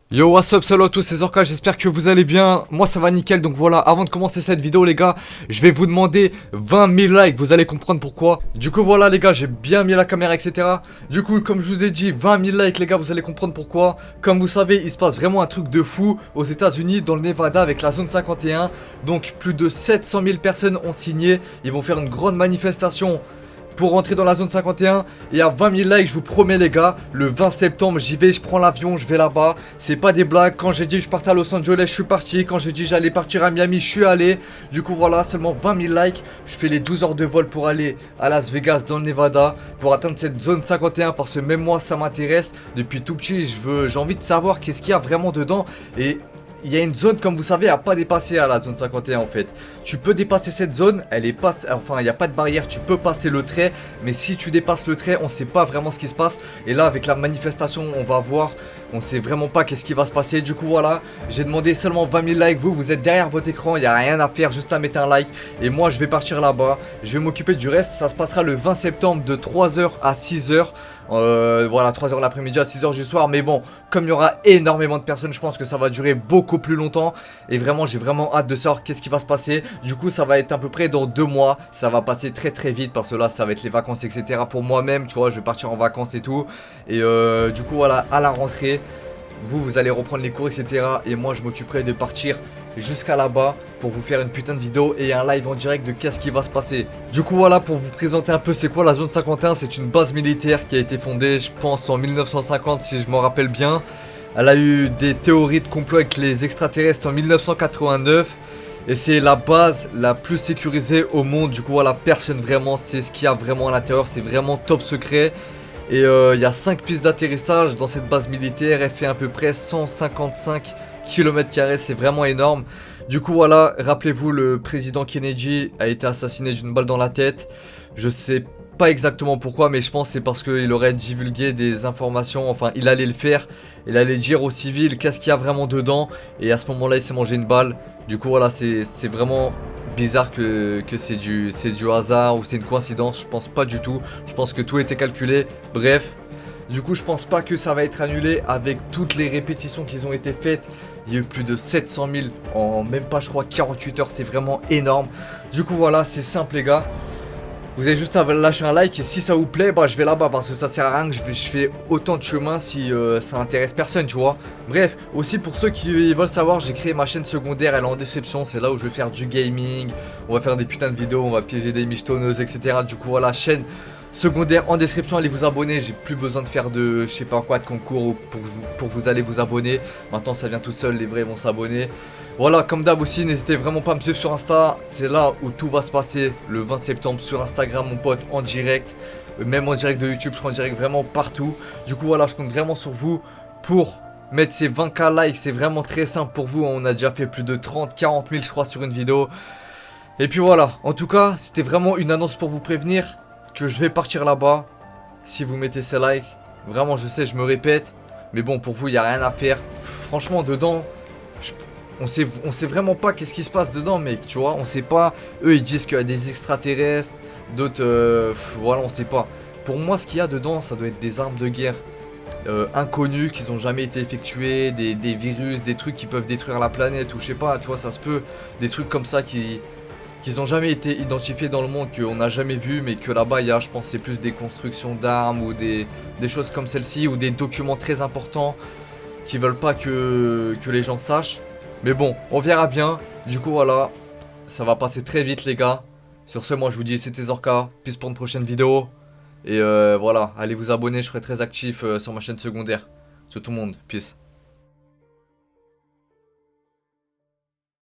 Yo, what's up, salut à tous, c'est Zorka, j'espère que vous allez bien. Moi ça va nickel, donc voilà, avant de commencer cette vidéo les gars, je vais vous demander 20 000 likes, vous allez comprendre pourquoi. Du coup voilà les gars, j'ai bien mis la caméra, etc. Du coup comme je vous ai dit, 20 000 likes les gars, vous allez comprendre pourquoi. Comme vous savez, il se passe vraiment un truc de fou aux États-Unis, dans le Nevada avec la zone 51. Donc plus de 700 000 personnes ont signé, ils vont faire une grande manifestation pour rentrer dans la zone 51 et à 20 000 likes, je vous promets les gars, le 20 septembre j'y vais, je prends l'avion, je vais là-bas. C'est pas des blagues, quand j'ai dit je partais à Los Angeles, je suis parti. Quand j'ai dit j'allais partir à Miami, je suis allé. Du coup voilà, seulement 20 000 likes, je fais les 12 heures de vol pour aller à Las Vegas dans le Nevada, pour atteindre cette zone 51 parce que même moi ça m'intéresse. Depuis tout petit, j'ai envie de savoir qu'est-ce qu'il y a vraiment dedans. Et il y a une zone, comme vous savez, à pas dépasser à la zone 51 en fait. Tu peux dépasser cette zone, elle est pas, enfin il n'y a pas de barrière, tu peux passer le trait. Mais si tu dépasses le trait, on sait pas vraiment ce qui se passe. Et là avec la manifestation, on va voir, on sait vraiment pas qu'est-ce qui va se passer. Du coup voilà, j'ai demandé seulement 20 000 likes. Vous êtes derrière votre écran, il n'y a rien à faire, juste à mettre un like. Et moi je vais partir là-bas, je vais m'occuper du reste. Ça se passera le 20 septembre de 3h à 6h. Voilà, 3h l'après-midi à 6h du soir. Mais bon, comme il y aura énormément de personnes, je pense que ça va durer beaucoup plus longtemps. Et vraiment, j'ai vraiment hâte de savoir qu'est-ce qui va se passer. Du coup, ça va être à peu près dans 2 mois. Ça va passer très très vite parce que là, ça va être les vacances, etc. Pour moi-même, tu vois, je vais partir en vacances et tout. Et du coup, voilà, à la rentrée, vous allez reprendre les cours, etc. Et moi, je m'occuperai de partir jusqu'à là-bas pour vous faire une putain de vidéo et un live en direct de qu'est-ce qui va se passer. Du coup voilà, pour vous présenter un peu c'est quoi la zone 51, c'est une base militaire qui a été fondée je pense en 1950 si je me rappelle bien. Elle a eu des théories de complot avec les extraterrestres en 1989 et c'est la base la plus sécurisée au monde. Du coup voilà, personne vraiment sait ce qu'il y a vraiment à l'intérieur, c'est vraiment top secret. Et il y a 5 pistes d'atterrissage dans cette base militaire, elle fait à peu près 155 km², c'est vraiment énorme. Du coup voilà, rappelez-vous, le président Kennedy a été assassiné d'une balle dans la tête. Je sais pas exactement pourquoi, mais je pense que c'est parce qu'il aurait divulgué des informations, enfin il allait le faire. Il allait dire aux civils qu'est-ce qu'il y a vraiment dedans. Et à ce moment-là il s'est mangé une balle. Du coup voilà, c'est vraiment bizarre que c'est du hasard ou c'est une coïncidence. Je pense pas du tout, je pense que tout était calculé. Bref, du coup je pense pas que ça va être annulé avec toutes les répétitions qui ont été faites. Il y a eu plus de 700 000 en même pas je crois 48 heures, c'est vraiment énorme. Du coup voilà, c'est simple les gars. Vous avez juste à lâcher un like et si ça vous plaît, bah je vais là-bas parce que ça sert à rien que je fais autant de chemin si ça intéresse personne, tu vois. Bref, aussi pour ceux qui veulent savoir, j'ai créé ma chaîne secondaire, elle est en description, c'est là où je vais faire du gaming, on va faire des putains de vidéos, on va piéger des michetonneuses, etc. Du coup voilà, chaîne secondaire en description, allez vous abonner, j'ai plus besoin de faire de je sais pas quoi de concours pour vous allez vous abonner. Maintenant ça vient tout seul, les vrais vont s'abonner. Voilà, comme d'hab aussi, n'hésitez vraiment pas à me suivre sur Insta, c'est là où tout va se passer le 20 septembre sur Instagram mon pote en direct, même en direct de YouTube, je serai en direct vraiment partout. Du coup voilà, je compte vraiment sur vous pour mettre ces 20K likes, c'est vraiment très simple pour vous, on a déjà fait plus de 30-40 000 je crois sur une vidéo. Et puis voilà, en tout cas, c'était vraiment une annonce pour vous prévenir que je vais partir là-bas. Si vous mettez ces likes, vraiment je sais, je me répète, mais bon pour vous il n'y a rien à faire. Franchement dedans, on sait vraiment pas qu'est-ce qui se passe dedans mec, tu vois, on sait pas. Eux ils disent qu'il y a des extraterrestres, d'autres, voilà on sait pas. Pour moi ce qu'il y a dedans ça doit être des armes de guerre inconnues qui n'ont jamais été effectuées, des virus, des trucs qui peuvent détruire la planète ou je sais pas, tu vois ça se peut. Des trucs comme ça qui n'ont jamais été identifiés dans le monde, qu'on n'a jamais vu, mais que là-bas il y a, je pense, c'est plus des constructions d'armes ou des choses comme celle-ci, ou des documents très importants qui veulent pas que les gens sachent. Mais bon, on verra bien. Du coup, voilà, ça va passer très vite, les gars. Sur ce, moi je vous dis, c'était Zorka. Peace pour une prochaine vidéo. Et voilà, allez vous abonner, je serai très actif sur ma chaîne secondaire. Sur tout le monde, peace.